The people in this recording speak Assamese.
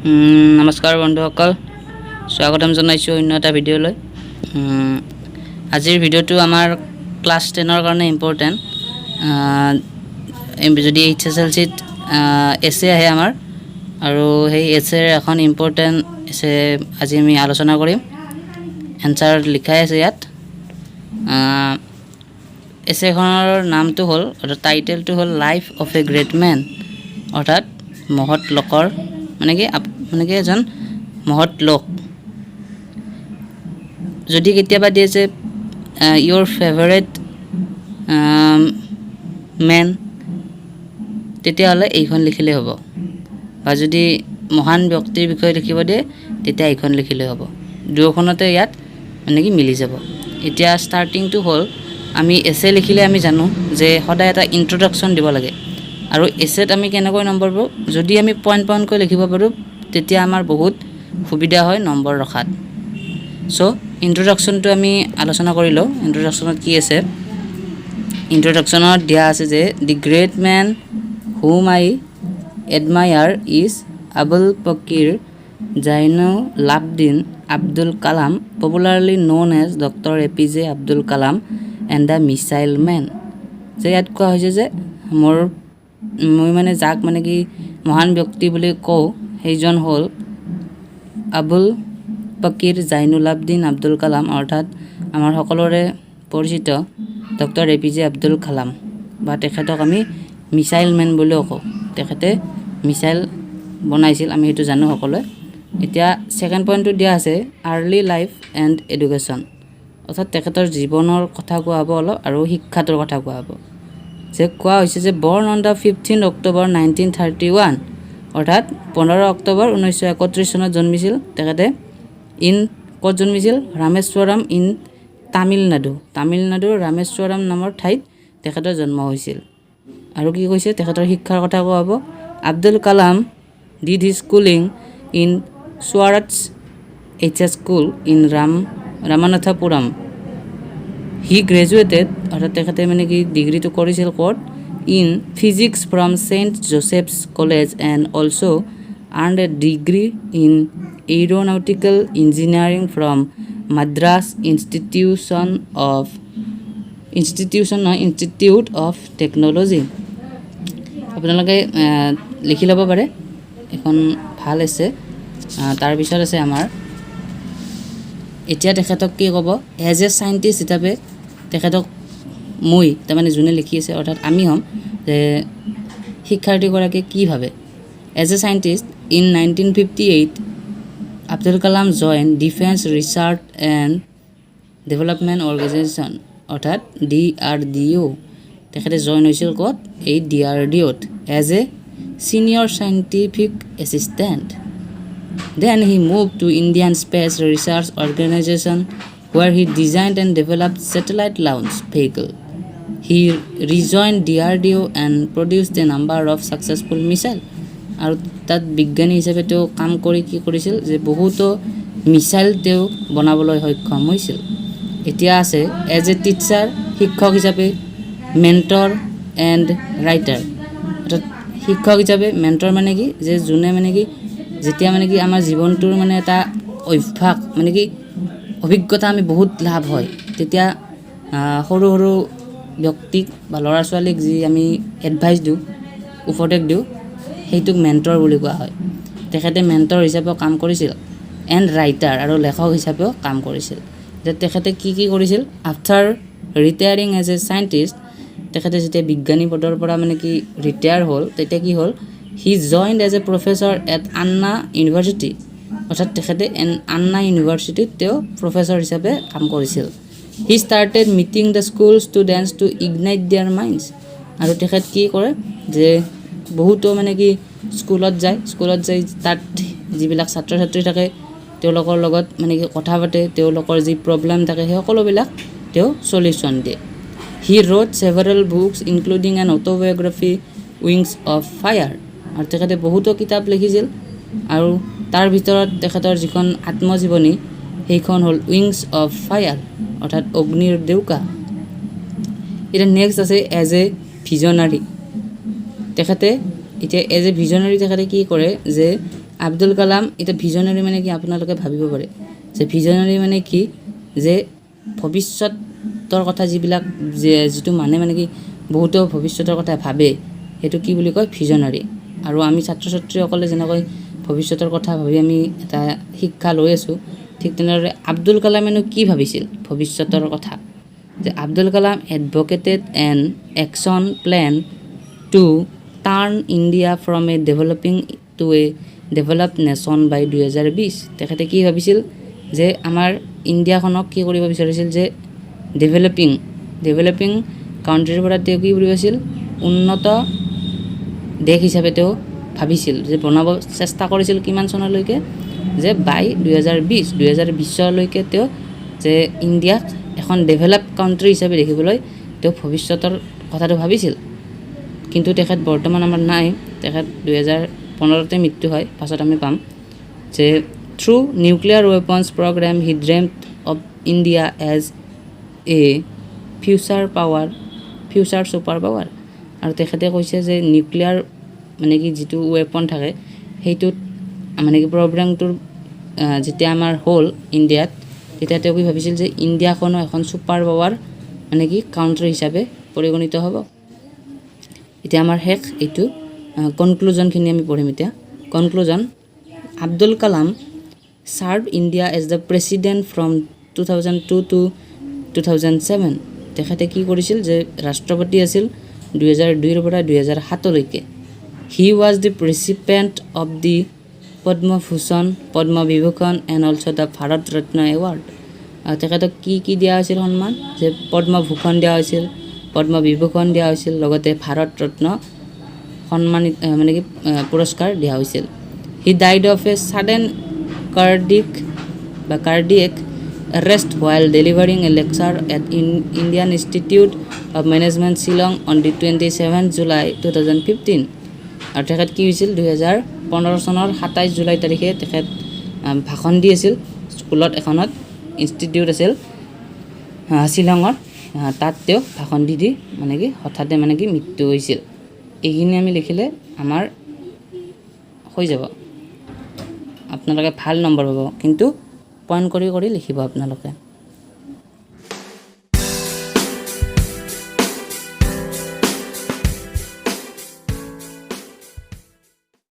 নমস্কাৰ বন্ধুসকল, স্বাগতম জনাইছোঁ অন্য এটা ভিডিঅ'লৈ। আজিৰ ভিডিঅ'টো আমাৰ ক্লাছ 10ৰ কাৰণে ইম্পৰ্টেণ্ট। যদি HSLCত এছে আহে আমাৰ, আৰু সেই এছেৰ এখন ইম্পৰ্টেণ্ট এছে আজি আমি আলোচনা কৰিম। এনচাৰ লিখাই আছে ইয়াত। এছেখনৰ নামটো হ'ল, টাইটেলটো হ'ল life of a great men, অৰ্থাৎ মহৎ লোকৰ মানে কি এজন মহৎ লোক। যদি কেতিয়াবা দিয়ে যে ইয়'ৰ ফেভাৰেট মেন, তেতিয়াহ'লে এইখন লিখিলেই হ'ব। বা যদি মহান ব্যক্তিৰ বিষয়ে লিখিব দিয়ে, তেতিয়া এইখন লিখিলেই হ'ব। দুয়োখনতে ইয়াত মানে কি মিলি যাব। এতিয়া ষ্টাৰ্টিংটো হ'ল, আমি এছে লিখিলে আমি জানো যে সদায় এটা ইন্ট্ৰডাকশ্যন দিব লাগে। আৰু এছেত আমি কেনেকৈ নম্বৰ পাওঁ, যদি আমি পইণ্ট পইণ্টকৈ লিখিব পাৰোঁ, তেতিয়া আমাৰ বহুত সুবিধা হয় নম্বৰ ৰখাত। চ' ইন্ট্ৰডাকশ্যনটো আমি আলোচনা কৰি লওঁ। ইন্ট্ৰডাকশ্যনত কি আছে? ইন্ট্ৰডাকশ্যনত দিয়া আছে যে the great man whom I admire is Avul Pakir Jainulabdeen Abdul Kalam, popularly known as doctor APJ Abdul Kalam and the missile man. যে ইয়াত কোৱা হৈছে যে মই মানে যাক মানে কি মহান ব্যক্তি বুলি কওঁ, সেইজন হ'ল আবুল পকিৰ জাইনুলাবদিন আব্দুল কালাম, অৰ্থাৎ আমাৰ সকলোৰে পৰিচিত ডক্টৰ APJ আব্দুল কালাম, বা তেখেতক আমি মিছাইল মেন বুলিও কওঁ। তেখেতে মিছাইল বনাইছিল, আমি সেইটো জানো সকলোৱে। এতিয়া ছেকেণ্ড পইণ্টটো দিয়া আছে আৰ্লি লাইফ এণ্ড এডুকেশ্যন, অৰ্থাৎ তেখেতৰ জীৱনৰ কথা কোৱা হ'ব অলপ, আৰু শিক্ষাটোৰ কথা কোৱা হ'ব। যে কোৱা হৈছে যে বৰ্ণ অন দ্য 15 অক্টোবৰ 1931, অৰ্থাৎ 15 অক্টোবৰ 1931 চনত জন্মিছিল তেখেতে। ক'ত জন্মিছিল? ৰামেশ্বৰম ইন তামিলনাডুৰ ৰামেশ্বৰম নামৰ ঠাইত তেখেতৰ জন্ম হৈছিল। আৰু কি কৈছে? তেখেতৰ শিক্ষাৰ কথা কোৱা হ'ব। Abdul Kalam did his schooling in Schwartz HS school in Ramanathapuram. He graduated, অৰ্থাৎ তেখেতে মানে কি ডিগ্ৰীটো কৰিছিল ক'ত? In physics from Saint Joseph's College and also' earned a degree in aeronautical engineering from Madras Institute of Technology. আপোনালোকে লিখি ল'ব পাৰে, এখন ভাল আছে। তাৰপিছত আছে আমাৰ, এতিয়া তেখেতক কি ক'ব? এজ এ চাইণ্টিষ্ট হিচাপে তেখেতক তাৰমানে যোনে লিখি আছে, অৰ্থাৎ আমি হ'ম, যে শিক্ষাৰ্থীগৰাকীয়ে কি ভাবে। As a scientist in 1958 Abdul Kalam join Defence Research and Development Organisation, অৰ্থাৎ DRDO। তেখেতে জইন হৈছিল ক'ত? এই DRDOত as a senior scientific assistant. Then he moved to Indian Space Research Organization, where he designed and developed satellite launch vehicle. He rejoined DRDO and produced a number of successful missiles. আৰু তাত বিজ্ঞানী হিচাপে তেওঁ কাম কৰি কি কৰিছিল? যে বহুতো মিছাইল তেওঁ বনাবলৈ সক্ষম হৈছিল। এতিয়া আছে এজ এ টিচাৰ, শিক্ষক হিচাপে, মেণ্টৰ এণ্ড ৰাইটাৰ। অৰ্থাৎ শিক্ষক হিচাপে, মেণ্টৰ মানে কি? যে যোনে মানে কি যেতিয়া মানে কি আমাৰ জীৱনটোৰ মানে এটা অভ্যাস, মানে কি অভিজ্ঞতা আমি বহুত লাভ হয়, তেতিয়া সৰু সৰু ব্যক্তিক বা ল'ৰা ছোৱালীক যি আমি এডভাইচ দিওঁ, উপদেশ দিওঁ, সেইটোক মেণ্টৰ বুলি কোৱা হয়। তেখেতে মেণ্টৰ হিচাপেও কাম কৰিছিল, এণ্ড ৰাইটাৰ, আৰু লেখক হিচাপেও কাম কৰিছিল। যে তেখেতে কি কৰিছিল? After retiring as a scientist, তেখেতে যেতিয়া বিজ্ঞানী পদৰ পৰা মানে কি ৰিটায়াৰ হ'ল, তেতিয়া কি হ'ল? He joined as a professor at Anna University, অৰ্থাৎ তেখেতে আন্না ইউনিভাৰ্চিটিত তেওঁ প্ৰফেচৰ হিচাপে কাম কৰিছিল। He started meeting the school students to ignite their minds, আৰু তেখেত কি কৰে? যে বহুতো মানে কি স্কুলত যায়, তাত যিবিলাক ছাত্ৰ ছাত্ৰী থাকে তেওঁলোকৰ লগত মানে কি কথা পাতে, তেওঁলোকৰ যি প্ৰব্লেম থাকে সেই সকলোবিলাক তেওঁ চলিউশ্যন দিয়ে। He wrote several books including an autobiography Wings of Fire, আৰু তেখেতে বহুতো কিতাপ লিখিছিল, আৰু তাৰ ভিতৰত তেখেতৰ যিখন আত্মজীৱনী সেইখন হ'ল উইংছ অফ ফায়াৰ, অৰ্থাৎ অগ্নিৰ ডেউকা। এতিয়া নেক্সট আছে এজ এ ভিজনাৰী। তেখেতে এতিয়া এজ এ ভিজনাৰী তেখেতে কি কৰে? যে আব্দুল কালাম এতিয়া ভিজনাৰী মানে কি আপোনালোকে ভাবিব পাৰে যে ভিজনাৰী মানে কি যে ভৱিষ্যতৰ কথা যিবিলাক যিটো মানে কি বহুতো ভৱিষ্যতৰ কথা ভাবে সেইটো কি বুলি কয় ভিজনাৰী আৰু আমি ছাত্ৰ ছাত্ৰীসকলে যেনেকৈ ভৱিষ্যতৰ কথা ভাবি আমি এটা শিক্ষা লৈ আছোঁ ঠিক তেনেদৰে আব্দুল কালামেনো কি ভাবিছিল ভৱিষ্যতৰ কথা যে Abdul Kalam advocated an action plan to turn India from a developing to a developed nation by 2020 তেখেতে কি ভাবিছিল যে আমাৰ ইণ্ডিয়াখনক কি কৰিব বিচাৰিছিল যে ডেভেলপিং কাউণ্ট্ৰিৰ পৰা তেওঁ কি কৰিব আছিল উন্নত দেশ হিচাপে তেওঁ ভাবিছিল যে বনাব চেষ্টা কৰিছিল কিমান চনলৈকে যে বাই 2020 তেওঁ যে ইণ্ডিয়াক এখন ডেভেলপ কাউণ্ট্ৰি হিচাপে দেখিবলৈ তেওঁ ভৱিষ্যতৰ কথাটো ভাবিছিল কিন্তু তেখেত বৰ্তমান আমাৰ নাই তেখেত 2015 মৃত্যু হয় পাছত আমি পাম যে through nuclear weapons programme he dreamed of India as a future super power আৰু তেখেতে কৈছে যে নিউক্লিয়াৰ মানে কি যিটো ৱেপন থাকে সেইটোত মানে কি প্ৰগ্ৰামটোৰ যেতিয়া আমাৰ হ'ল ইণ্ডিয়াত তেতিয়া তেওঁ কি ভাবিছিল যে ইণ্ডিয়াখনো এখন ছুপাৰ পাৱাৰ মানে কি কাউণ্ট্ৰি হিচাপে পৰিগণিত হ'ব এতিয়া আমাৰ শেষ এইটো কনক্লুজনখিনি আমি পঢ়িম এতিয়া conclusion Abdul Kalam served India as the president from 2002 to 2007 তেখেতে কি কৰিছিল যে ৰাষ্ট্ৰপতি আছিল 2002 পৰা 2007 he was the recipient of the Padma Bhushan Padma Vibhushan and also the Bharat Ratna award তেখেতক কি দিয়া হৈছিল সন্মান যে পদ্ম ভূষণ দিয়া হৈছিল পদ্ম বিভূষণ দিয়া হৈছিল লগতে ভাৰত ৰত্ন সন্মানিত মানে কি পুৰস্কাৰ দিয়া হৈছিল he died of a sudden cardiac arrest while delivering a lecture at Indian Institute of Management Shillong on the 27th July 2015 আৰু তেখেত কি হৈছিল 2015 চনৰ 27 জুলাই তাৰিখে তেখেত ভাষণ দি আছিল স্কুলত এখনত ইনষ্টিটিউট আছিল শ্বিলঙৰ তাত তেওঁ ভাষণ দি মানে কি হঠাতে মানে কি মৃত্যু হৈছিল এইখিনি আমি লিখিলে আমাৰ হৈ যাব আপোনালোকে ভাল নম্বৰ পাব কিন্তু পইণ্ট কৰি লিখিব আপোনালোকে